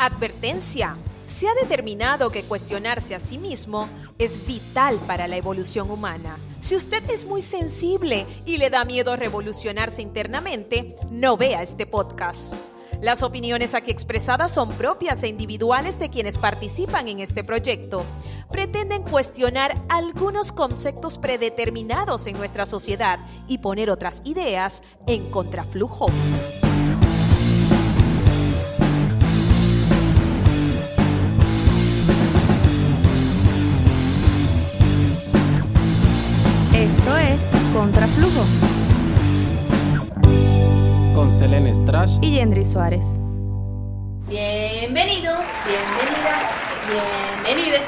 Advertencia. Se ha determinado que cuestionarse a sí mismo es vital para la evolución humana. Si usted es muy sensible y le da miedo revolucionarse internamente, no vea este podcast. Las opiniones aquí expresadas son propias e individuales de quienes participan en este proyecto. Pretenden cuestionar algunos conceptos predeterminados en nuestra sociedad y poner otras ideas en contraflujo. Esto es Contraflujo con Selene Strash y Yendri Suárez. Bienvenidos, bienvenidas, bienvenides.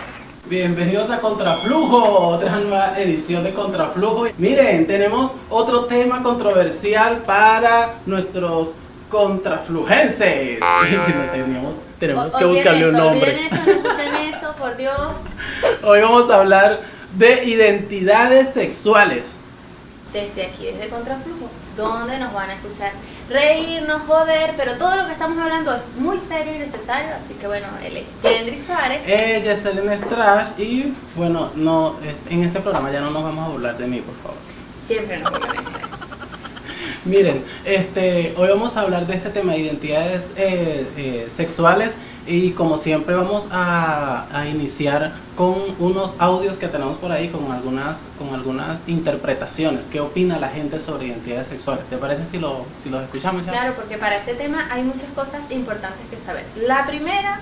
Bienvenidos a Contraflujo, otra nueva edición de Contraflujo. Miren, tenemos otro tema controversial para nuestros contraflujenses. tenemos que buscarle un nombre. Olviden eso, no escuchen eso, por Dios. Hoy vamos a hablar de identidades sexuales. Desde aquí, desde Contraflujo, donde nos van a escuchar reírnos, joder, pero todo lo que estamos hablando es muy serio y necesario, así que bueno, él es Yendri Suárez. Ella es Selene Strash y bueno, no, en este programa ya no nos vamos a burlar de mí, por favor. Siempre nos burlaremos. Miren, hoy vamos a hablar de este tema de identidades sexuales y como siempre vamos a iniciar con unos audios que tenemos por ahí con algunas interpretaciones. ¿Qué opina la gente sobre identidades sexuales? ¿Te parece si los escuchamos ya? Claro, porque para este tema hay muchas cosas importantes que saber. La primera,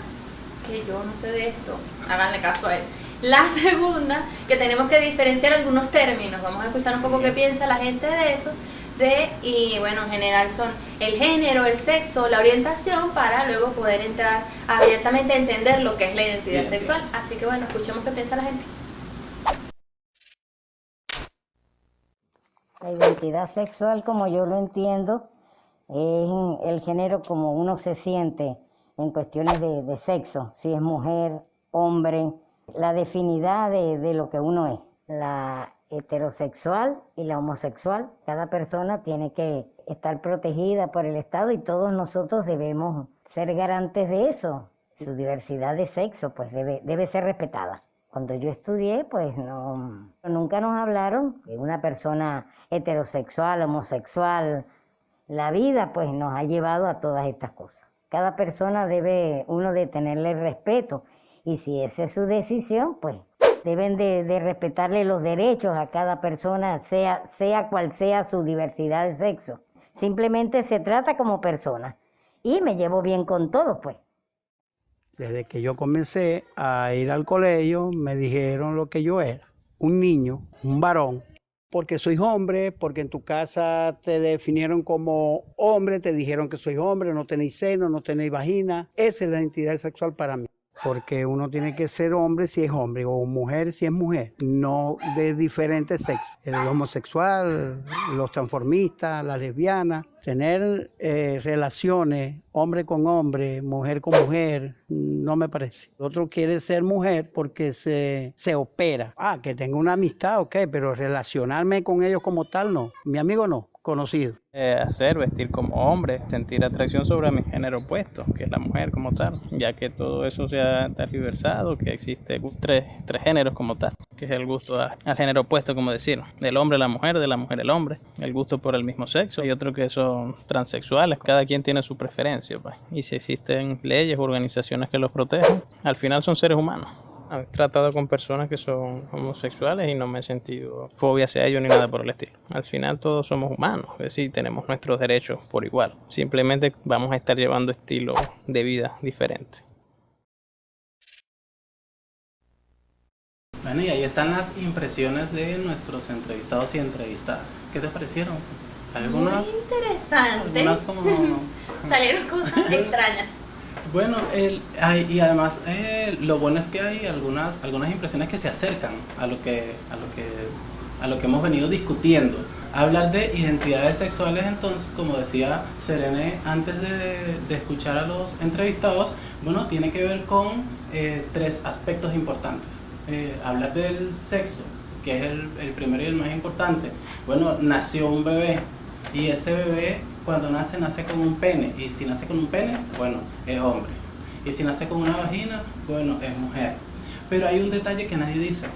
que yo no sé de esto, háganle caso a él. La segunda, que tenemos que diferenciar algunos términos. Vamos a escuchar un poco qué piensa la gente de eso. Y bueno, en general son el género, el sexo, la orientación, para luego poder entrar abiertamente a entender lo que es la identidad sexual. Así que bueno, escuchemos qué piensa la gente. La identidad sexual, como yo lo entiendo, es el género como uno se siente en cuestiones de sexo, si es mujer, hombre, la definidad de lo que uno es. La heterosexual y la homosexual, cada persona tiene que estar protegida por el Estado y todos nosotros debemos ser garantes de eso. Su diversidad de sexo pues debe ser respetada. Cuando yo estudié pues nunca nos hablaron de una persona heterosexual, homosexual. La vida pues nos ha llevado a todas estas cosas. Cada persona uno de tenerle respeto y si esa es su decisión pues deben de respetarle los derechos a cada persona, sea cual sea su diversidad de sexo. Simplemente se trata como persona. Y me llevo bien con todos, pues. Desde que yo comencé a ir al colegio, me dijeron lo que yo era. Un niño, un varón. Porque soy hombre, porque en tu casa te definieron como hombre, te dijeron que soy hombre, no tenéis seno, no tenéis vagina. Esa es la identidad sexual para mí. Porque uno tiene que ser hombre si es hombre o mujer si es mujer, no de diferentes sexos. El homosexual, los transformistas, la lesbiana, tener relaciones hombre con hombre, mujer con mujer, no me parece. El otro quiere ser mujer porque se opera. Que tenga una amistad, ok, pero relacionarme con ellos como tal, no. Mi amigo no. Conocido. Hacer, vestir como hombre, sentir atracción sobre mi género opuesto, que es la mujer como tal, ya que todo eso se ha tergiversado, que existe tres géneros como tal, que es el gusto al género opuesto, como decir, del hombre a la mujer, de la mujer al hombre, el gusto por el mismo sexo, y otro que son transexuales, cada quien tiene su preferencia, pues. Y si existen leyes o organizaciones que los protegen, al final son seres humanos. He tratado con personas que son homosexuales y no me he sentido fobia hacia ellos ni nada por el estilo. Al final todos somos humanos, es decir, tenemos nuestros derechos por igual. Simplemente vamos a estar llevando estilos de vida diferentes. Bueno, y ahí están las impresiones de nuestros entrevistados y entrevistadas. ¿Qué te parecieron? Muy interesantes. Salieron cosas extrañas. Bueno, y además lo bueno es que hay algunas impresiones que se acercan a lo que hemos venido discutiendo. Hablar de identidades sexuales, entonces, como decía Selene antes de escuchar a los entrevistados, bueno, tiene que ver con tres aspectos importantes. Hablar del sexo, que es el primero y el más importante. Bueno, nació un bebé y ese bebé cuando nace con un pene, y si nace con un pene, bueno, es hombre. Y si nace con una vagina, bueno, es mujer. Pero hay un detalle que nadie dice,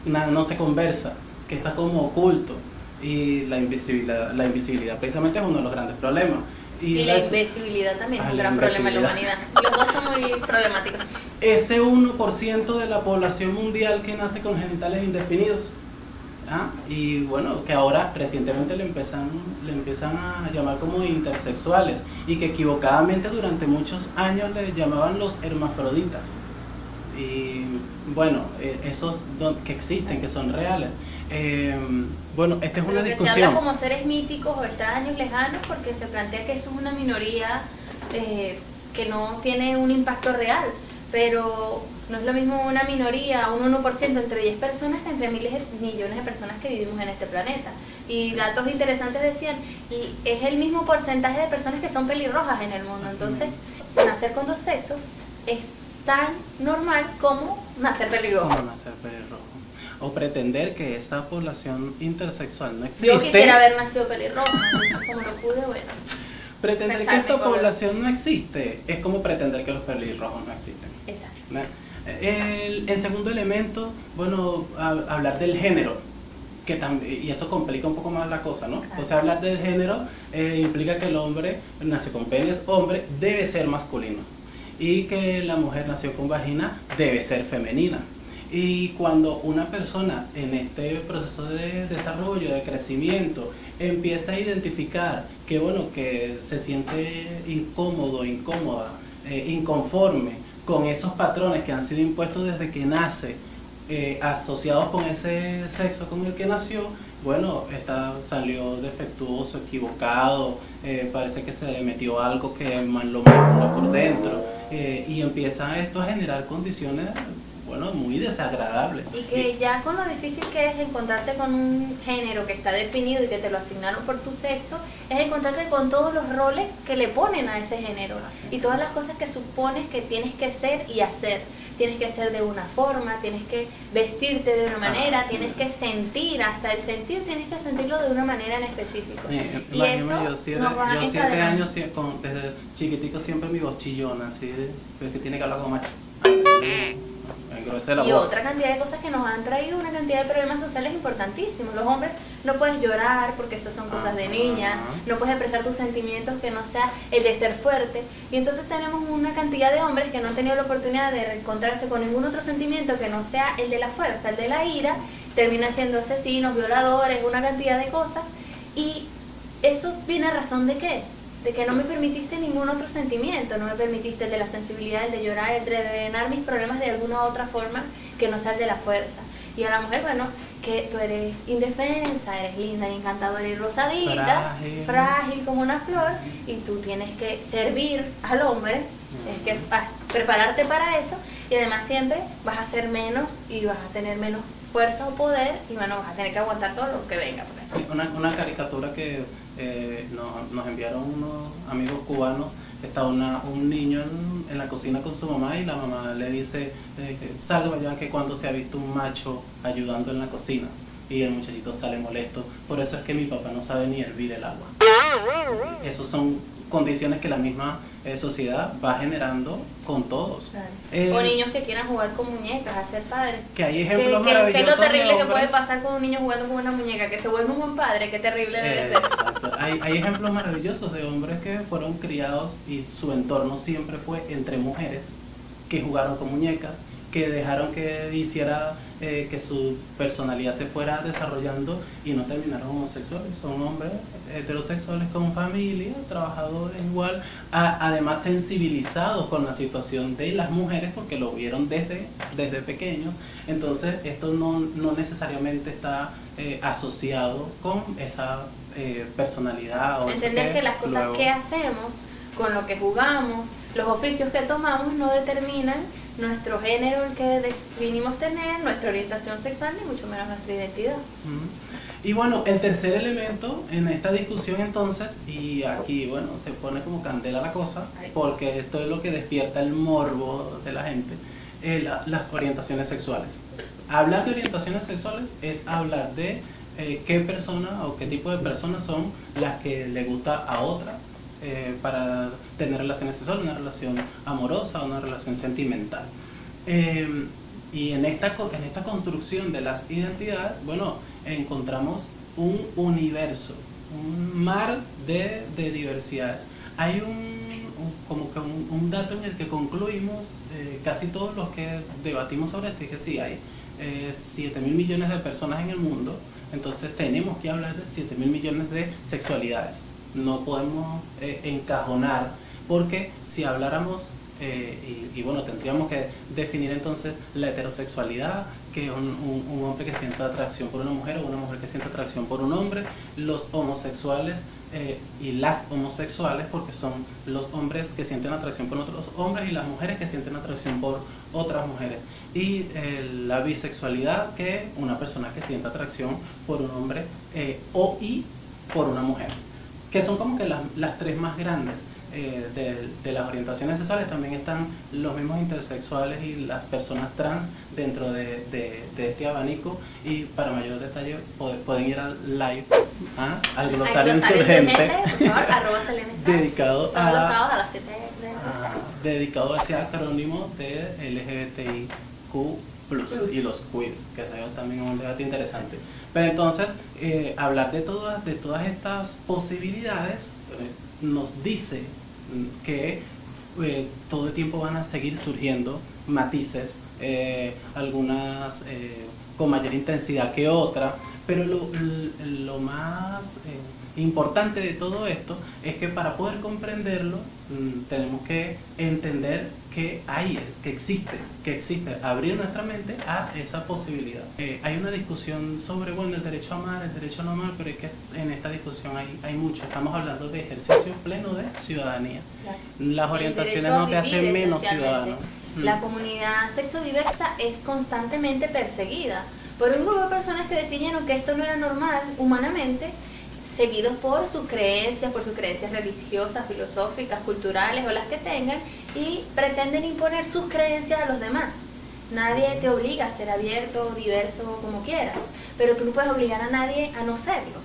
no se conversa, que está como oculto. Y la invisibilidad precisamente es uno de los grandes problemas. Y la invisibilidad también es un gran problema en la humanidad. Los dos son muy problemáticos. Ese 1% de la población mundial que nace con genitales indefinidos. Y bueno, que ahora recientemente le empiezan a llamar como intersexuales y que equivocadamente durante muchos años le llamaban los hermafroditas. Y bueno, esos que existen, que son reales. Bueno, esta es una discusión. Se habla como seres míticos o extraños, lejanos, porque se plantea que eso es una minoría que no tiene un impacto real, pero no es lo mismo una minoría, un 1% entre 10 personas que entre miles de millones de personas que vivimos en este planeta. Y datos interesantes decían, y es el mismo porcentaje de personas que son pelirrojas en el mundo. Entonces, nacer con dos sexos es tan normal como nacer pelirrojo. O pretender que esta población intersexual no existe. Yo quisiera haber nacido pelirroja, entonces como no pude, bueno. Pretender que esta población no existe es como pretender que los pelirrojos no existen. Exacto. El segundo elemento, bueno, hablar del género, que y eso complica un poco más la cosa, ¿no? Claro. O sea, hablar del género implica que el hombre nació con pene, es hombre, debe ser masculino, y que la mujer nació con vagina, debe ser femenina. Y cuando una persona en este proceso de desarrollo, de crecimiento, empieza a identificar que, bueno, que se siente incómodo, incómoda, inconforme con esos patrones que han sido impuestos desde que nace, asociados con ese sexo con el que nació, bueno, salió defectuoso, equivocado, parece que se le metió algo que mal lo manipula por dentro, y empieza esto a generar condiciones, bueno, muy desagradables. Y que ya con lo difícil que es encontrarte con un género que está definido y que te lo asignaron por tu sexo, es encontrarte con todos los roles que le ponen a ese género y todas las cosas que supones que tienes que ser y hacer. Tienes que ser de una forma, tienes que vestirte de una manera, tienes que sentir, hasta el sentir tienes que sentirlo de una manera en específico. Y eso yo 7 años, desde chiquitico siempre mi voz chillona, así, pero que tiene que hablar como macho. Y otra cantidad de cosas que nos han traído una cantidad de problemas sociales importantísimos. Los hombres no puedes llorar porque esas son cosas de niñas, no puedes expresar tus sentimientos que no sea el de ser fuerte. Y entonces tenemos una cantidad de hombres que no han tenido la oportunidad de reencontrarse con ningún otro sentimiento que no sea el de la fuerza, el de la ira, terminan siendo asesinos, violadores, una cantidad de cosas. Y eso viene a razón de ¿qué? De que no me permitiste ningún otro sentimiento, no me permitiste el de la sensibilidad, el de llorar, el de drenar mis problemas de alguna otra forma que no sea el de la fuerza. Y a la mujer, bueno, que tú eres indefensa, eres linda y encantadora y rosadita, frágil como una flor, y tú tienes que servir al hombre, tienes que prepararte para eso, y además siempre vas a ser menos y vas a tener menos fuerza o poder, y bueno, vas a tener que aguantar todo lo que venga. Una caricatura que nos enviaron unos amigos cubanos. Está un niño en la cocina con su mamá y la mamá le dice, salga allá que cuando se ha visto un macho ayudando en la cocina. Y el muchachito sale molesto. Por eso es que mi papá no sabe ni hervir el agua. Esas son condiciones que la misma sociedad va generando con todos. Claro. O niños que quieran jugar con muñecas, hacer padres. Que hay ejemplos maravillosos. ¿Qué es lo terrible que puede pasar con un niño jugando con una muñeca? Que se vuelve un buen padre, qué terrible debe ser. Exacto. Hay ejemplos maravillosos de hombres que fueron criados y su entorno siempre fue entre mujeres, que jugaron con muñecas, que dejaron que hiciera que su personalidad se fuera desarrollando y no terminaron homosexuales. Son hombres heterosexuales con familia, trabajadores igual, además sensibilizados con la situación de las mujeres porque lo vieron desde pequeños. Entonces esto no necesariamente está asociado con esa personalad. Entender que las cosas que hacemos, con lo que jugamos, los oficios que tomamos no determinan nuestro género, el que definimos tener, nuestra orientación sexual, ni mucho menos nuestra identidad. Y bueno, el tercer elemento en esta discusión entonces, y aquí bueno, se pone como candela la cosa, porque esto es lo que despierta el morbo de la gente, las orientaciones sexuales. Hablar de orientaciones sexuales es hablar de qué persona o qué tipo de personas son las que le gusta a otra, para tener relaciones sexuales, una relación amorosa, una relación sentimental. Y en esta construcción de las identidades, bueno, encontramos un universo, un mar de diversidades. Hay como que un dato en el que concluimos, casi todos los que debatimos sobre esto, es que sí, hay 7.000 millones de personas en el mundo, entonces tenemos que hablar de 7.000 millones de sexualidades. No podemos encajonar, porque si habláramos, y bueno, tendríamos que definir entonces la heterosexualidad, que es un hombre que siente atracción por una mujer o una mujer que siente atracción por un hombre, los homosexuales y las homosexuales, porque son los hombres que sienten atracción por otros hombres y las mujeres que sienten atracción por otras mujeres, y la bisexualidad, que es una persona que siente atracción por un hombre y por una mujer, que son como que las tres más grandes. De las orientaciones sexuales. También están los mismos intersexuales y las personas trans dentro de este abanico, y para mayor detalle pueden ir al live, al glosario insurgente, por favor, dedicado todos los sábados a las 7 de la noche. Dedicado a ese acrónimo de LGBTIQ+, y los queers, que es también un debate interesante. Pero entonces, hablar de todas estas posibilidades nos dice que todo el tiempo van a seguir surgiendo matices, algunas con mayor intensidad que otras, pero lo más importante de todo esto es que para poder comprenderlo tenemos que entender que existe, abrir nuestra mente a esa posibilidad. Hay una discusión sobre, bueno, el derecho a amar, el derecho a no amar, pero es que en esta discusión hay mucho. Estamos hablando de ejercicio pleno de ciudadanía. Claro. Las orientaciones no te hacen menos ciudadano. La comunidad sexodiversa es constantemente perseguida por un grupo de personas que definieron que esto no era normal humanamente, seguidos por sus creencias religiosas, filosóficas, culturales o las que tengan, y pretenden imponer sus creencias a los demás. Nadie te obliga a ser abierto, diverso, como quieras, pero tú no puedes obligar a nadie a no serlo.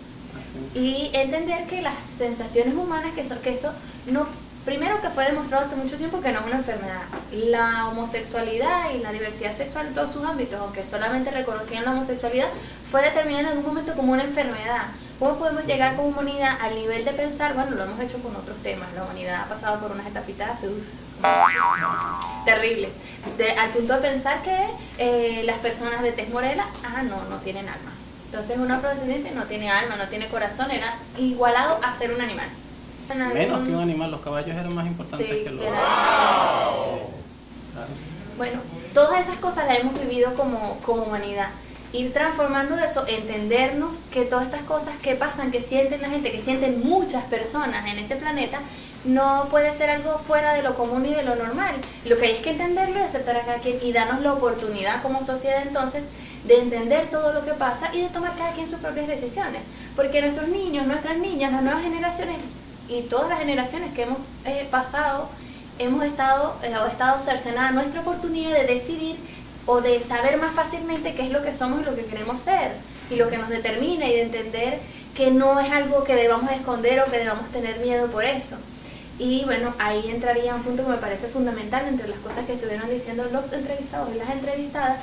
Y entender que las sensaciones humanas, que esto no, primero, que fue demostrado hace mucho tiempo que no es una enfermedad. La homosexualidad y la diversidad sexual en todos sus ámbitos, aunque solamente reconocían la homosexualidad, fue determinada en algún momento como una enfermedad. ¿Cómo podemos llegar como humanidad al nivel de pensar? Bueno, lo hemos hecho con otros temas. La humanidad ha pasado por unas etapitas terribles. Al punto de pensar que las personas de tez morena, no tienen alma. Entonces un afrodescendiente no tiene alma, no tiene corazón, era igualado a ser un animal. Menos que un animal, los caballos eran más importantes que los... Bueno, todas esas cosas las hemos vivido como humanidad. Ir transformando de eso, entendernos que todas estas cosas que pasan, que sienten la gente, que sienten muchas personas en este planeta, no puede ser algo fuera de lo común y de lo normal. Lo que hay es que entenderlo y aceptar a cada quien y darnos la oportunidad como sociedad entonces de entender todo lo que pasa y de tomar cada quien sus propias decisiones. Porque nuestros niños, nuestras niñas, las nuevas generaciones y todas las generaciones que hemos pasado, hemos estado cercenada nuestra oportunidad de decidir o de saber más fácilmente qué es lo que somos y lo que queremos ser y lo que nos determina, y de entender que no es algo que debamos esconder o que debamos tener miedo por eso. Y bueno, ahí entraría un punto que me parece fundamental entre las cosas que estuvieron diciendo los entrevistados y las entrevistadas,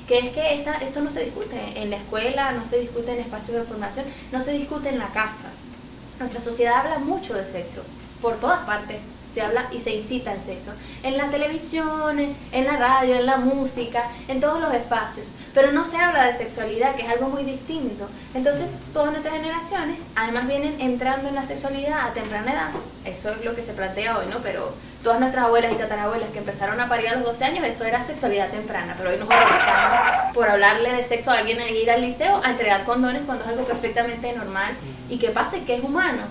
que es que esto no se discute en la escuela, no se discute en espacios de formación, no se discute en la casa. Nuestra sociedad habla mucho de sexo, por todas partes se habla y se incita al sexo, en la televisión, en la radio, en la música, en todos los espacios, pero no se habla de sexualidad, que es algo muy distinto. Entonces todas nuestras generaciones además vienen entrando en la sexualidad a temprana edad, eso es lo que se plantea hoy, ¿no? Pero todas nuestras abuelas y tatarabuelas que empezaron a parir a los 12 años, eso era sexualidad temprana, pero hoy nos organizamos por hablarle de sexo a alguien e ir al liceo a entregar condones cuando es algo perfectamente normal y que pasa y que es humano.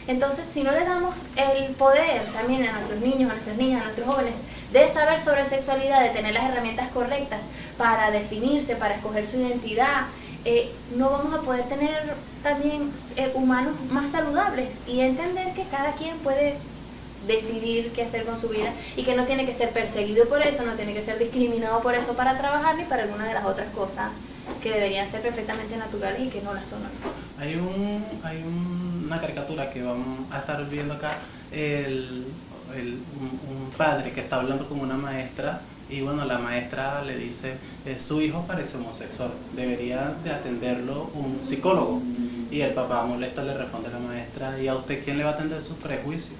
Entonces, si no le damos el poder también a nuestros niños, a nuestras niñas, a nuestros jóvenes, de saber sobre sexualidad, de tener las herramientas correctas para definirse, para escoger su identidad, no vamos a poder tener también humanos más saludables y entender que cada quien puede decidir qué hacer con su vida y que no tiene que ser perseguido por eso, no tiene que ser discriminado por eso para trabajar ni para alguna de las otras cosas que deberían ser perfectamente naturales y que no las son. Hay una caricatura que vamos a estar viendo acá un padre que está hablando con una maestra y bueno, la maestra le dice, su hijo parece homosexual, debería de atenderlo un psicólogo. Y el papá molesto le responde a la maestra, ¿y a usted quién le va a atender sus prejuicios?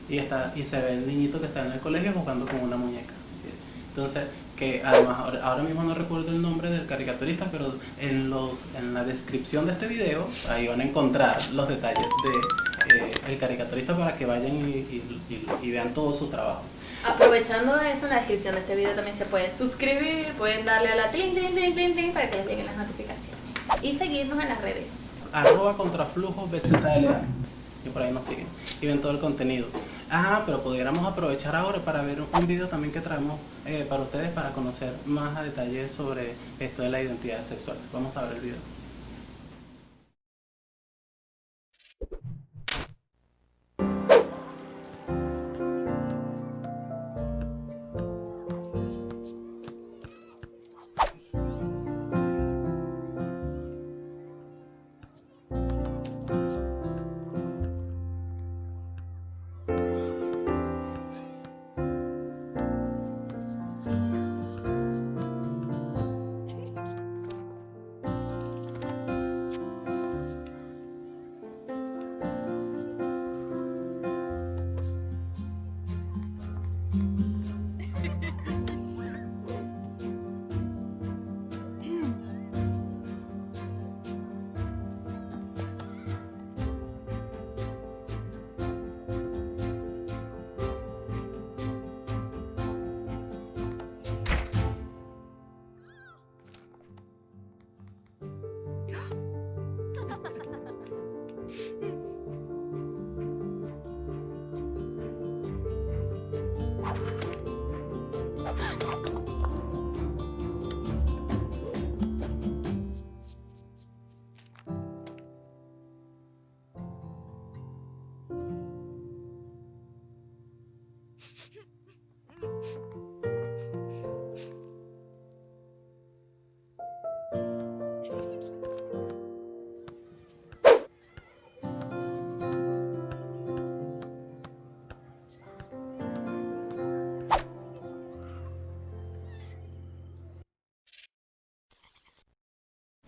Y se ve el niñito que está en el colegio jugando con una muñeca. Entonces, que además ahora mismo no recuerdo el nombre del caricaturista, pero en la descripción de este video ahí van a encontrar los detalles de el caricaturista para que vayan y vean todo su trabajo. Aprovechando eso, en la descripción de este video también se pueden suscribir, pueden darle a la tlin para que les lleguen las notificaciones y seguirnos en las redes. @contraflujo_bzla y por ahí nos siguen y ven todo el contenido. Pero pudiéramos aprovechar ahora para ver un video también que traemos para ustedes para conocer más a detalle sobre esto de la identidad sexual. Vamos a ver el video.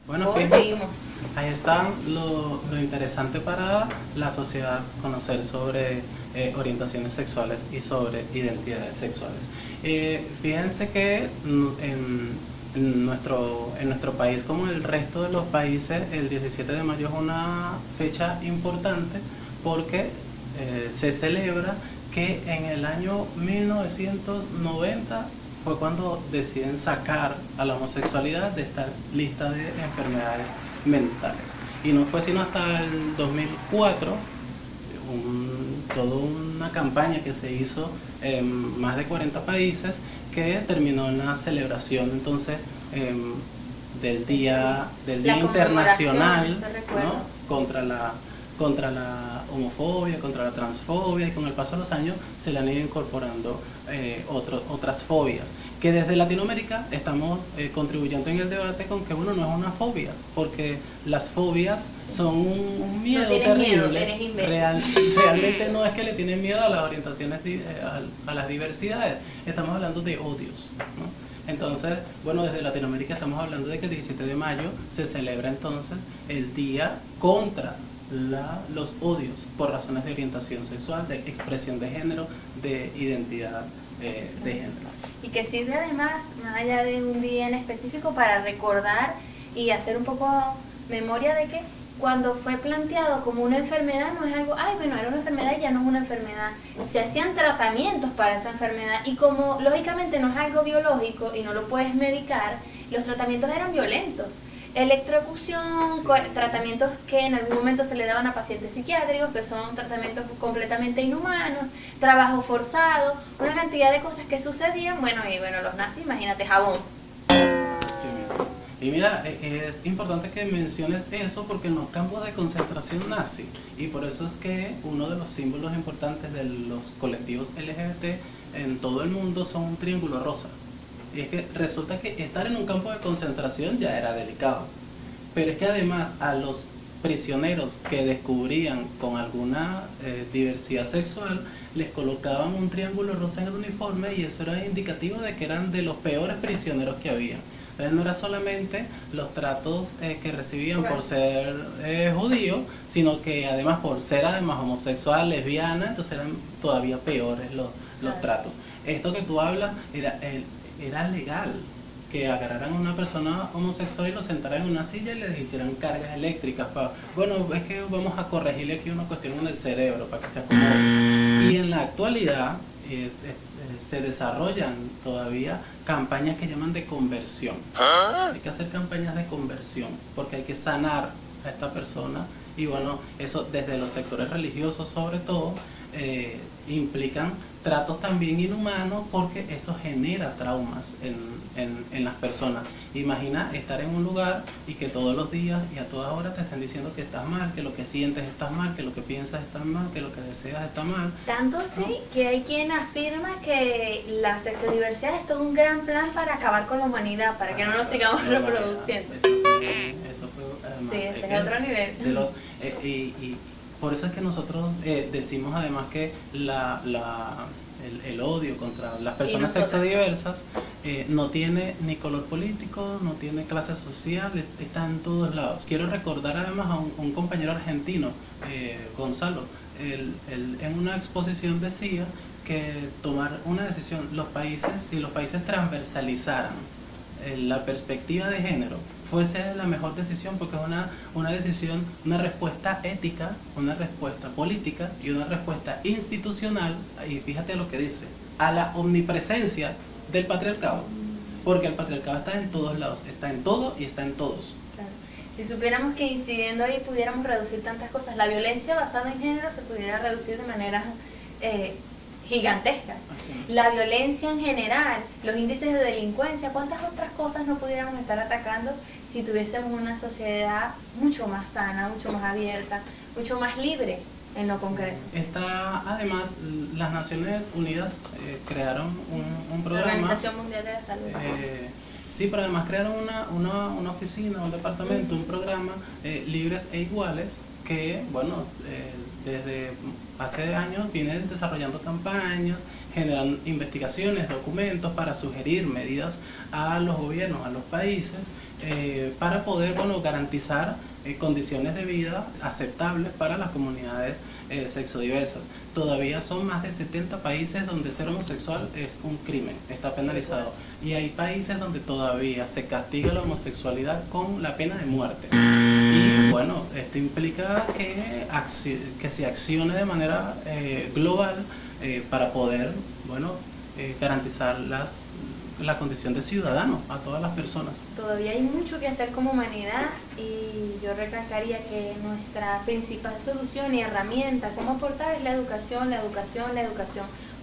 Bueno, fíjense, ahí está lo interesante para la sociedad conocer sobre orientaciones sexuales y sobre identidades sexuales. Fíjense que en nuestro país, como en el resto de los países, el 17 de mayo es una fecha importante porque se celebra que en el año 1990 fue cuando deciden sacar a la homosexualidad de esta lista de enfermedades mentales. Y no fue sino hasta el 2004, toda una campaña que se hizo en más de 40 países que terminó en la celebración entonces del Día Internacional, ¿no?, contra la homofobia, contra la transfobia, y con el paso de los años se le han ido incorporando otras fobias, que desde Latinoamérica estamos contribuyendo en el debate con que uno no es una fobia, porque las fobias son un miedo terrible. Realmente no es que le tienen miedo a las orientaciones, a las diversidades, estamos hablando de odios, ¿no? Entonces, bueno, desde Latinoamérica estamos hablando de que el 17 de mayo se celebra entonces el día contra los odios por razones de orientación sexual, de expresión de género, de identidad de género. Y que sirve además, más allá de un día en específico, para recordar y hacer un poco memoria de que cuando fue planteado como una enfermedad no es algo, era una enfermedad y ya no es una enfermedad. Se hacían tratamientos para esa enfermedad y como lógicamente no es algo biológico y no lo puedes medicar, los tratamientos eran violentos. Electrocución, tratamientos que en algún momento se le daban a pacientes psiquiátricos, que son tratamientos completamente inhumanos, trabajo forzado, una cantidad de cosas que sucedían. Bueno, los nazis, imagínate, jabón. Y mira, es importante que menciones eso porque en los campos de concentración nazi, y por eso es que uno de los símbolos importantes de los colectivos LGBT en todo el mundo son un triángulo rosa. Y es que resulta que estar en un campo de concentración ya era delicado, pero es que además a los prisioneros que descubrían con alguna diversidad sexual, les colocaban un triángulo rosa en el uniforme y eso era indicativo de que eran de los peores prisioneros que había. Entonces no era solamente los tratos que recibían por ser judíos, sino que además por ser además homosexual, lesbiana, entonces eran todavía peores los tratos. Esto que tú hablas era legal, que agarraran a una persona homosexual y lo sentaran en una silla y les hicieran cargas eléctricas bueno, es que vamos a corregirle aquí una cuestión en el cerebro para que se acomode. Y en la actualidad se desarrollan todavía campañas que llaman de conversión. Hay que hacer campañas de conversión porque hay que sanar a esta persona y bueno, eso desde los sectores religiosos sobre todo implican tratos también inhumanos porque eso genera traumas en las personas. Imagina estar en un lugar y que todos los días y a toda hora te estén diciendo que estás mal, que lo que sientes está mal, que lo que piensas está mal, que lo que deseas está mal. Tanto sí, ¿no? Que hay quien afirma que la sexodiversidad es todo un gran plan para acabar con la humanidad, para que no nos sigamos reproduciendo. Eso fue además, sí, ese es otro nivel. De los, y por eso es que nosotros decimos además que el odio contra las personas sexodiversas no tiene ni color político, no tiene clase social, está en todos lados. Quiero recordar además a un compañero argentino, Gonzalo, él en una exposición decía que tomar una decisión, si los países transversalizaran la perspectiva de género, fuese la mejor decisión porque es una decisión, una respuesta ética, una respuesta política y una respuesta institucional, y fíjate lo que dice, a la omnipresencia del patriarcado, porque el patriarcado está en todos lados, está en todo y está en todos. Claro. Si supiéramos que incidiendo ahí pudiéramos reducir tantas cosas, la violencia basada en género se pudiera reducir de maneras gigantescas. La violencia en general, los índices de delincuencia, ¿cuántas otras cosas no pudiéramos estar atacando si tuviésemos una sociedad mucho más sana, mucho más abierta, mucho más libre en lo concreto? Además, las Naciones Unidas crearon un programa. La Organización Mundial de la Salud. Sí, pero además crearon una oficina, un departamento, un programa Libres e Iguales que, bueno, desde hace años vienen desarrollando campañas, generan investigaciones, documentos para sugerir medidas a los gobiernos, a los países, para poder, bueno, garantizar condiciones de vida aceptables para las comunidades sexodiversas. Todavía son más de 70 países donde ser homosexual es un crimen, está penalizado. Y hay países donde todavía se castiga la homosexualidad con la pena de muerte. Y bueno, esto implica que se accione de manera global para poder, bueno, garantizar la condición de ciudadano a todas las personas. Todavía hay mucho que hacer como humanidad y yo recalcaría que nuestra principal solución y herramienta como aportar es la educación,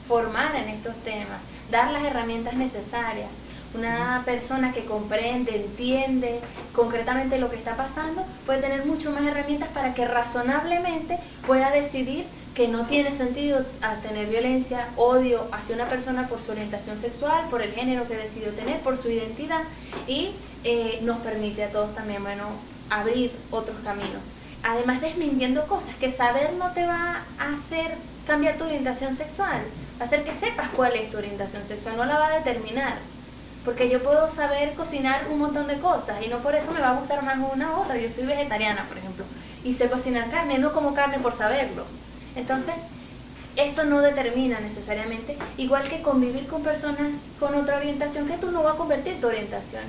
formar en estos temas, dar las herramientas necesarias. Una persona que comprende, entiende concretamente lo que está pasando puede tener mucho más herramientas para que razonablemente pueda decidir que no tiene sentido tener violencia, odio hacia una persona por su orientación sexual, por el género que decidió tener, por su identidad y nos permite a todos también, bueno, abrir otros caminos. Además desmintiendo cosas, que saber no te va a hacer cambiar tu orientación sexual, va a hacer que sepas cuál es tu orientación sexual, no la va a determinar. Porque yo puedo saber cocinar un montón de cosas y no por eso me va a gustar más una u otra. Yo soy vegetariana, por ejemplo, y sé cocinar carne, no como carne por saberlo. Entonces, eso no determina necesariamente, igual que convivir con personas con otra orientación, que tú no vas a convertir tu orientación.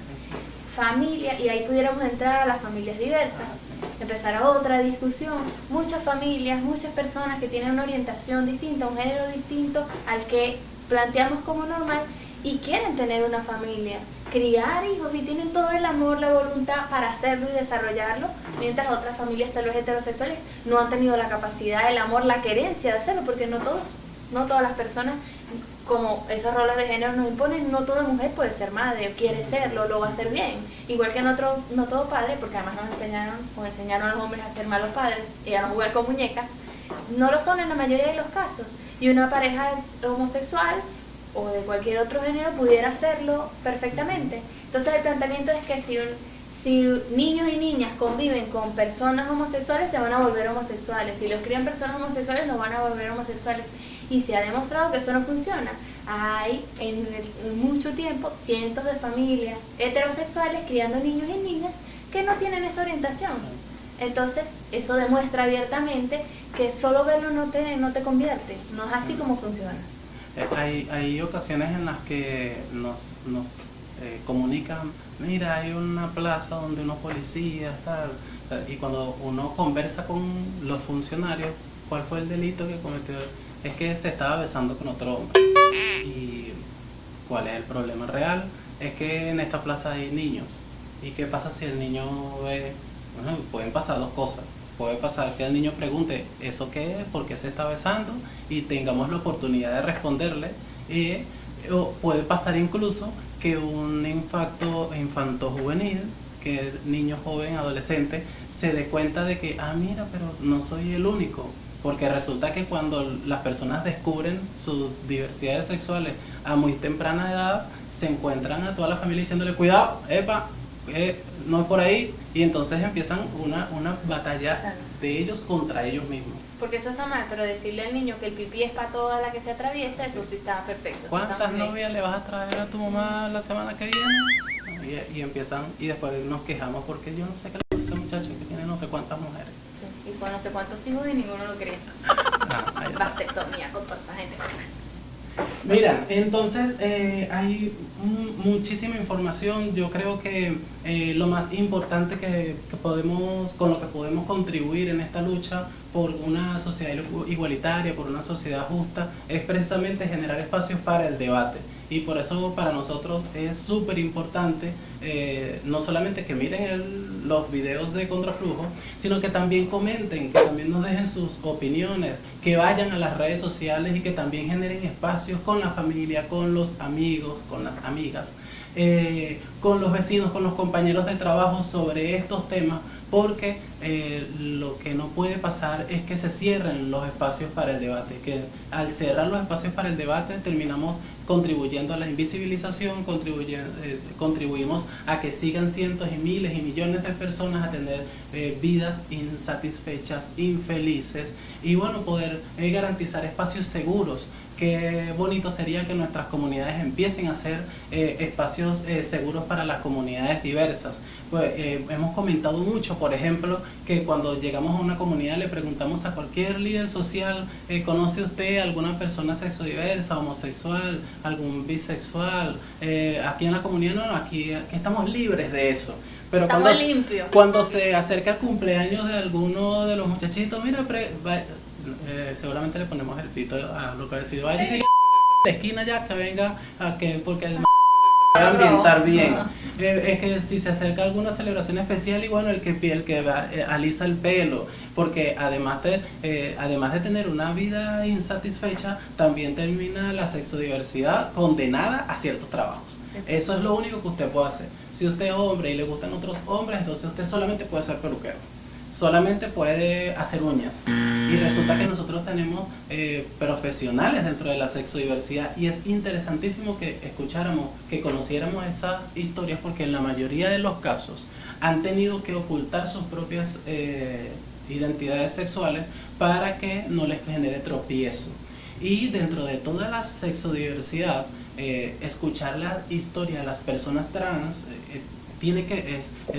Familia, y ahí pudiéramos entrar a las familias diversas, empezar a otra discusión. Muchas familias, muchas personas que tienen una orientación distinta, un género distinto al que planteamos como normal, y quieren tener una familia, criar hijos y tienen todo el amor, la voluntad para hacerlo y desarrollarlo, mientras otras familias tal vez heterosexuales no han tenido la capacidad, el amor, la querencia de hacerlo, porque no todas las personas, como esos roles de género nos imponen, no toda mujer puede ser madre, o quiere serlo, lo va a hacer bien, igual que no todo padre, porque además nos enseñaron a los hombres a ser malos padres y a no jugar con muñecas, no lo son en la mayoría de los casos, y una pareja homosexual o de cualquier otro género pudiera hacerlo perfectamente. Entonces el planteamiento es que Si niños y niñas conviven con personas homosexuales, se van a volver homosexuales. Si los crían personas homosexuales, los van a volver homosexuales. Y se ha demostrado que eso no funciona. Hay en mucho tiempo cientos de familias heterosexuales criando niños y niñas que no tienen esa orientación. Entonces, eso demuestra abiertamente que solo verlo no te convierte. No es así como funciona. Hay ocasiones en las que nos comunican, mira, hay una plaza donde unos policías, tal, y cuando uno conversa con los funcionarios, ¿cuál fue el delito que cometió? Es que se estaba besando con otro hombre. ¿Y cuál es el problema real? Es que en esta plaza hay niños. ¿Y qué pasa si el niño ve? Bueno, pueden pasar dos cosas. Puede pasar que el niño pregunte, ¿eso qué es? ¿Por qué se está besando? Y tengamos la oportunidad de responderle. O puede pasar incluso que un infanto juvenil, que es niño, joven, adolescente, se dé cuenta de que, mira, pero no soy el único. Porque resulta que cuando las personas descubren sus diversidades sexuales a muy temprana edad, se encuentran a toda la familia diciéndole, cuidado, epa, no es por ahí, y entonces empiezan una batalla, claro, de ellos contra ellos mismos. Porque eso está mal, pero decirle al niño que el pipí es para toda la que se atraviesa, sí, eso sí está perfecto. ¿Cuántas novias le vas a traer a tu mamá la semana que viene? Y empiezan, y después nos quejamos porque yo no sé qué le pasa a ese muchacho que tiene no sé cuántas mujeres. Sí, y con no sé cuántos hijos y ninguno lo cree. Vasectomía con toda esta gente. Mira, entonces hay muchísima información. Yo creo que lo más importante que podemos, con lo que podemos contribuir en esta lucha por una sociedad igualitaria, por una sociedad justa, es precisamente generar espacios para el debate. Y por eso para nosotros es súper importante no solamente que miren los videos de Contraflujo, sino que también comenten, que también nos dejen sus opiniones, que vayan a las redes sociales y que también generen espacios con la familia, con los amigos, con las amigas, con los vecinos, con los compañeros de trabajo sobre estos temas, porque lo que no puede pasar es que se cierren los espacios para el debate, que al cerrar los espacios para el debate terminamos contribuyendo a la invisibilización, contribuimos a que sigan cientos y miles y millones de personas a tener vidas insatisfechas, infelices, y bueno, poder garantizar espacios seguros. Qué bonito sería que nuestras comunidades empiecen a ser espacios seguros para las comunidades diversas. Pues, hemos comentado mucho, por ejemplo, que cuando llegamos a una comunidad le preguntamos a cualquier líder social, ¿conoce usted alguna persona sexodiversa, homosexual, algún bisexual? Aquí en la comunidad no, aquí estamos libres de eso. Pero cuando se acerca el cumpleaños de alguno de los muchachitos, mira, seguramente le ponemos el pito a lo que ha sido. Vaya y la esquina ya que venga porque el va a ambientar bien. Es que si se acerca alguna celebración especial, y bueno, el que alisa el pelo, porque además de tener una vida insatisfecha, también termina la sexodiversidad condenada a ciertos trabajos. Eso es lo único que usted puede hacer. Si usted es hombre y le gustan otros hombres, entonces usted solamente puede ser peluquero, solamente puede hacer uñas. Y resulta que nosotros tenemos profesionales dentro de la sexodiversidad, y es interesantísimo que escucháramos, que conociéramos estas historias, porque en la mayoría de los casos han tenido que ocultar sus propias identidades sexuales para que no les genere tropiezo. Y dentro de toda la sexodiversidad, escuchar la historia de las personas trans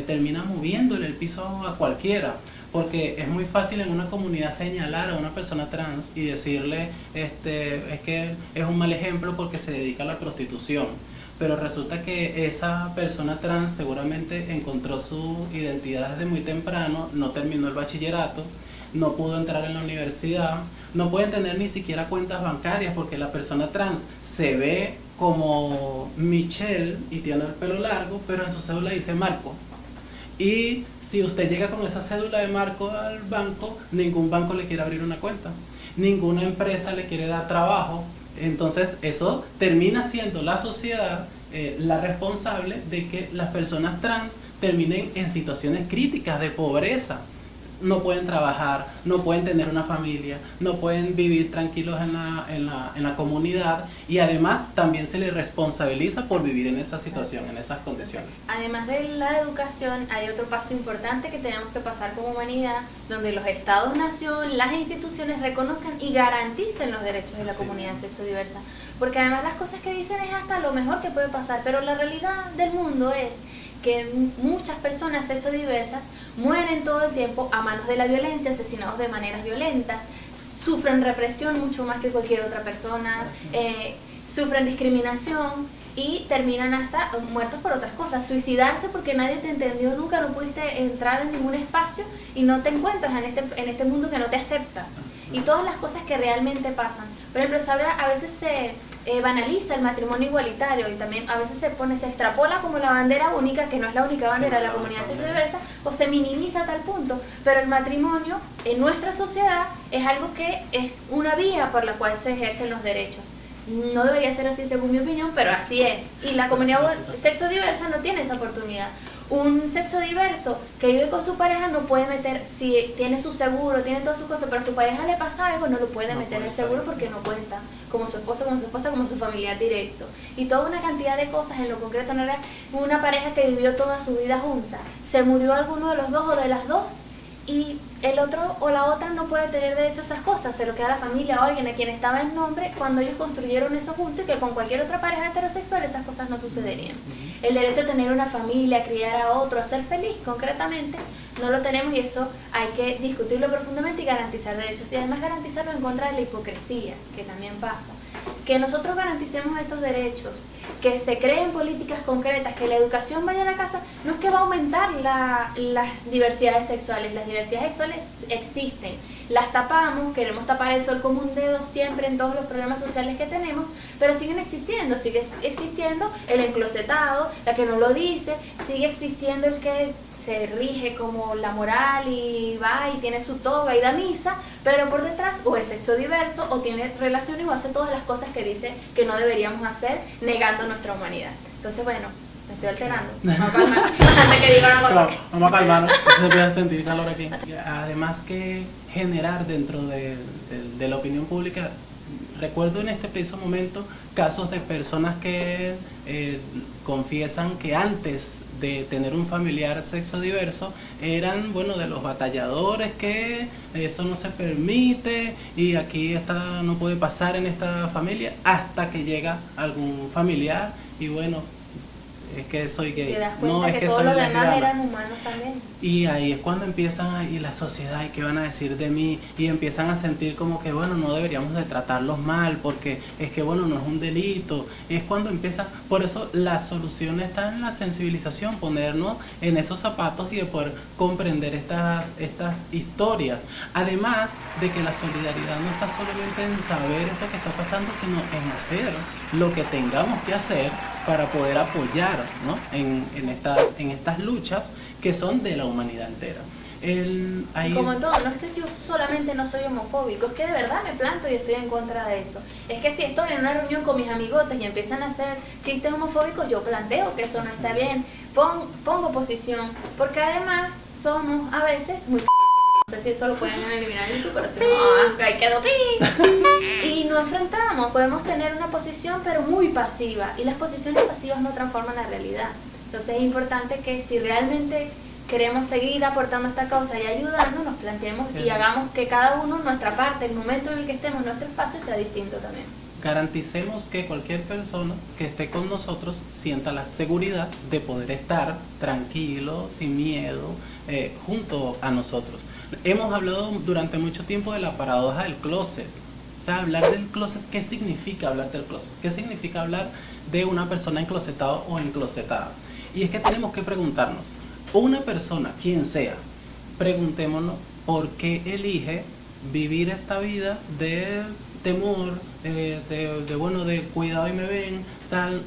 termina moviéndole el piso a cualquiera, porque es muy fácil en una comunidad señalar a una persona trans y decirle es que es un mal ejemplo porque se dedica a la prostitución, pero resulta que esa persona trans seguramente encontró su identidad desde muy temprano, no terminó el bachillerato, no pudo entrar en la universidad, no pueden tener ni siquiera cuentas bancarias, porque la persona trans se ve como Michelle y tiene el pelo largo, pero en su cédula dice Marco. Y si usted llega con esa cédula de Marco al banco, ningún banco le quiere abrir una cuenta, ninguna empresa le quiere dar trabajo. Entonces eso termina siendo la sociedad la responsable de que las personas trans terminen en situaciones críticas de pobreza. no pueden trabajar, no pueden tener una familia, no pueden vivir tranquilos en la comunidad, y además también se les responsabiliza por vivir en esa situación, en esas condiciones. Además de la educación, hay otro paso importante que tenemos que pasar como humanidad, donde los estados-nación, las instituciones reconozcan y garanticen los derechos de la comunidad sexodiversa. Porque además las cosas que dicen es hasta lo mejor que puede pasar, pero la realidad del mundo es que muchas personas sexodiversas mueren todo el tiempo a manos de la violencia, asesinados de maneras violentas, sufren represión mucho más que cualquier otra persona, sufren discriminación y terminan hasta muertos por otras cosas. Suicidarse porque nadie te entendió nunca, no pudiste entrar en ningún espacio y no te encuentras en este mundo que no te acepta. Y todas las cosas que realmente pasan. Por ejemplo, a veces se banaliza el matrimonio igualitario y también a veces se extrapola como la bandera única, que no es la única bandera de la comunidad sexodiversa, o se minimiza a tal punto. Pero el matrimonio en nuestra sociedad es algo que es una vía por la cual se ejercen los derechos. No debería ser así según mi opinión, pero así es. Y la comunidad sexodiversa no tiene esa oportunidad. Un sexodiverso que vive con su pareja no puede meter, si tiene su seguro, tiene todas sus cosas, pero a su pareja le pasa algo, no lo puede meter en el seguro porque no cuenta como su esposa, como su familiar directo. Y toda una cantidad de cosas, en lo concreto no era una pareja que vivió toda su vida junta. Se murió alguno de los dos o de las dos y el otro o la otra no puede tener derecho a esas cosas, se lo queda a la familia o alguien a quien estaba en nombre cuando ellos construyeron eso juntos, y que con cualquier otra pareja heterosexual esas cosas no sucederían. El derecho a tener una familia, a criar a otro, a ser feliz concretamente, no lo tenemos, y eso hay que discutirlo profundamente y garantizar derechos, y además garantizarlo en contra de la hipocresía, que también pasa. Que nosotros garanticemos estos derechos, que se creen políticas concretas, que la educación vaya a la casa, no es que va a aumentar las diversidades sexuales. Las diversidades sexuales existen, las tapamos, queremos tapar el sol como un dedo siempre en todos los problemas sociales que tenemos, pero siguen existiendo, sigue existiendo el enclosetado, la que no lo dice, sigue existiendo el que se rige como la moral y va y tiene su toga y da misa, pero por detrás o es sexodiverso o tiene relaciones o hace todas las cosas que dice que no deberíamos hacer, negando nuestra humanidad. Entonces, bueno, me estoy alterando. Vamos a calmar antes que diga una cosa. Claro, vamos a calmarnos, se empieza a sentir calor aquí. Además que generar dentro de la opinión pública, recuerdo en este preciso momento casos de personas que confiesan que antes de tener un familiar sexodiverso eran, bueno, de los batalladores, que eso no se permite y aquí no puede pasar en esta familia, hasta que llega algún familiar y bueno, es que soy gay, te das cuenta no es que que todos soy los demás lesbiana. eran humanos también. Y ahí es cuando empiezan ahí la sociedad y qué van a decir de mí, y empiezan a sentir como que bueno, no deberíamos de tratarlos mal porque es que bueno, no es un delito. Y es cuando empieza, por eso la solución está en la sensibilización, ponernos en esos zapatos y de poder comprender estas historias. Además de que la solidaridad no está solamente en saber eso que está pasando, sino en hacer lo que tengamos que hacer para poder apoyar, ¿no? en estas luchas que son de la humanidad entera. Y como en todo, no es que yo solamente no soy homofóbico, es que de verdad me planto y estoy en contra de eso. Es que si estoy en una reunión con mis amigotes y empiezan a hacer chistes homofóbicos, yo planteo que eso no está bien, pongo posición, porque además somos a veces muy... No sé si eso lo pueden eliminar en YouTube, pero si no, ahí quedó pi. Y no enfrentamos, podemos tener una posición pero muy pasiva, y las posiciones pasivas no transforman la realidad. Entonces es importante que si realmente queremos seguir aportando esta causa y ayudando, nos planteemos y hagamos que cada uno, nuestra parte, el momento en el que estemos, nuestro espacio sea distinto también. Garanticemos que cualquier persona que esté con nosotros sienta la seguridad de poder estar tranquilo, sin miedo, junto a nosotros. Hemos hablado durante mucho tiempo de la paradoja del closet. O sea, hablar del closet, ¿qué significa hablar del closet? ¿Qué significa hablar de una persona enclosetada o enclosetada? Y es que tenemos que preguntarnos, una persona, quien sea, preguntémonos por qué elige vivir esta vida de temor, de cuidado y me ven, tal,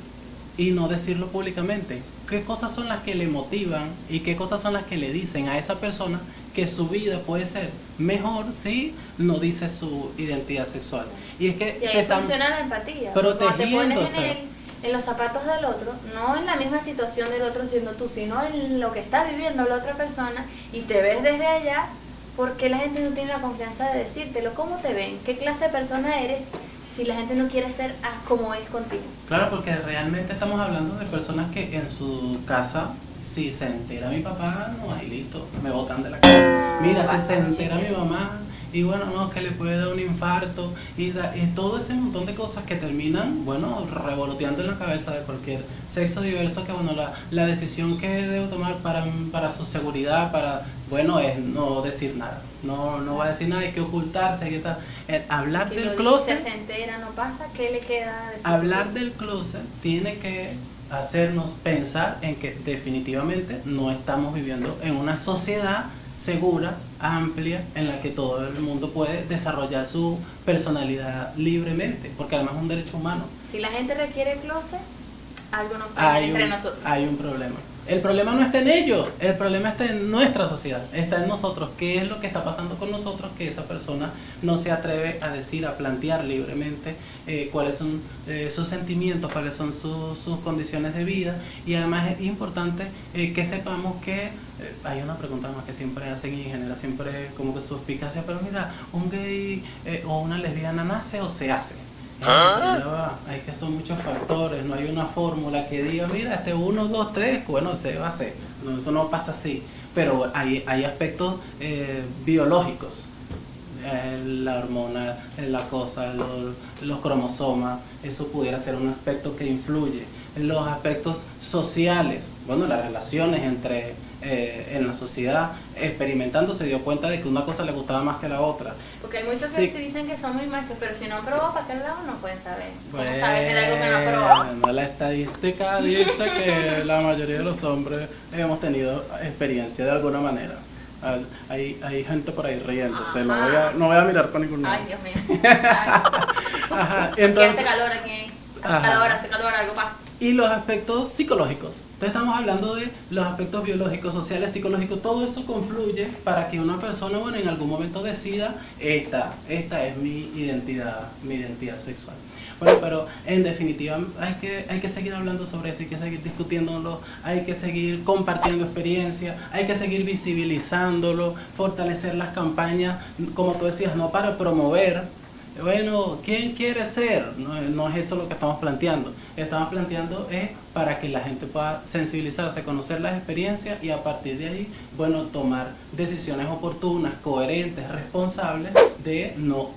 y no decirlo públicamente. ¿Qué cosas son las que le motivan y qué cosas son las que le dicen a esa persona que su vida puede ser mejor si no dice su identidad sexual? Y es que y ahí funciona la empatía. protegiéndose. Cuando te pones en los zapatos del otro, no en la misma situación del otro siendo tú, sino en lo que está viviendo la otra persona, y te ves desde allá, ¿Por qué la gente no tiene la confianza de decírtelo? ¿Cómo te ven? ¿Qué clase de persona eres si la gente no quiere ser como es contigo? Claro, porque realmente estamos hablando de personas que en su casa, si se entera mi papá, no, ahí listo, me botan de la casa. Mira, si se entera mi mamá, y bueno, no, que le puede dar un infarto, y todo ese montón de cosas que terminan, bueno, revoloteando en la cabeza de cualquier sexo diverso, que bueno, la decisión que debo tomar para su seguridad, bueno, es no decir nada. No va a decir nada, hay que ocultarse, hay que estar. Hablar Si del lo closet. dice, se entera, no pasa, ¿qué le queda? De Hablar del closet tiene que hacernos pensar en que definitivamente no estamos viviendo en una sociedad segura, amplia, en la que todo el mundo puede desarrollar su personalidad libremente, porque además es un derecho humano. Si la gente requiere closet, algo no pasa entre nosotros. Hay un problema. El problema no está en ellos, el problema está en nuestra sociedad, está en nosotros. ¿Qué es lo que está pasando con nosotros? Que esa persona no se atreve a decir, a plantear libremente cuáles son sus sentimientos, cuáles son sus condiciones de vida. Y además es importante que sepamos que hay una pregunta más que siempre hacen y genera siempre como que suspicacia, pero mira, un gay o una lesbiana nace o se hace. Hay que son muchos factores, no hay una fórmula que diga, mira, 1, 2, 3, bueno, se va a hacer. No, eso no pasa así. Pero hay aspectos biológicos, la hormona, la cosa, los cromosomas, eso pudiera ser un aspecto que influye. Los aspectos sociales, bueno, las relaciones entre en la sociedad, experimentando se dio cuenta de que una cosa le gustaba más que la otra. Porque hay muchos Sí. que se dicen que son muy machos, pero si no han probado para aquel lado no pueden saber. ¿Cómo Bueno, sabes de algo que no has probado? la estadística dice que la mayoría de los hombres hemos tenido experiencia de alguna manera. Hay gente por ahí riéndose, no voy a mirar para ningún lado. Ay, Dios mío. Ay, Ajá, aquí entonces, hace calor aquí. Ajá. Hace calor, algo pasa. y los aspectos psicológicos. Entonces estamos hablando de los aspectos biológicos, sociales, psicológicos, todo eso confluye para que una persona, bueno, en algún momento decida, esta es mi identidad sexual. Bueno, pero en definitiva hay que seguir hablando sobre esto, hay que seguir discutiéndolo, hay que seguir compartiendo experiencias, hay que seguir visibilizándolo, fortalecer las campañas, como tú decías, no para promover. Bueno, ¿quién quiere ser? No es eso lo que estamos planteando. Estamos planteando es para que la gente pueda sensibilizarse, conocer las experiencias y a partir de ahí, bueno, tomar decisiones oportunas, coherentes, responsables de no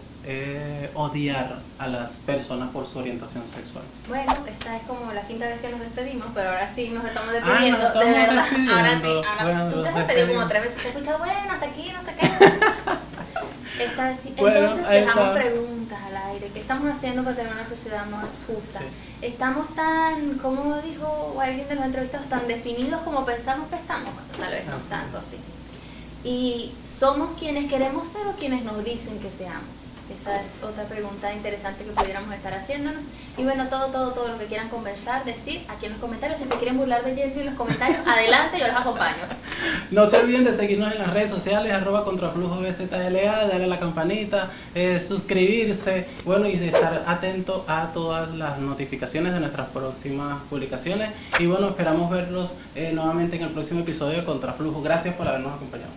odiar a las personas por su orientación sexual. Bueno, esta es como la 5ª vez que nos despedimos, pero ahora sí nos estamos despidiendo, nos estamos de verdad. despidiendo. Ahora sí, Bueno, tú te has nos despedido como despedimos. 3 veces, se escucha, bueno, hasta aquí, no sé qué. Esta vez sí. Bueno, Entonces ahí dejamos está. preguntas al aire. ¿Qué estamos haciendo para tener una sociedad más justa? Sí. ¿Estamos tan, como dijo alguien de los entrevistados, tan definidos como pensamos que estamos? Tal vez no Así tanto así. ¿Y somos quienes queremos ser o quienes nos dicen que seamos? Esa es otra pregunta interesante que pudiéramos estar haciéndonos. Y bueno, todo lo que quieran conversar, decir aquí en los comentarios. Si se quieren burlar de Jenny en los comentarios, adelante, yo los acompaño. No se olviden de seguirnos en las redes sociales, @contraflujobzla, darle a la campanita, suscribirse, bueno, y de estar atento a todas las notificaciones de nuestras próximas publicaciones. Y bueno, esperamos verlos nuevamente en el próximo episodio de Contraflujo. Gracias por habernos acompañado.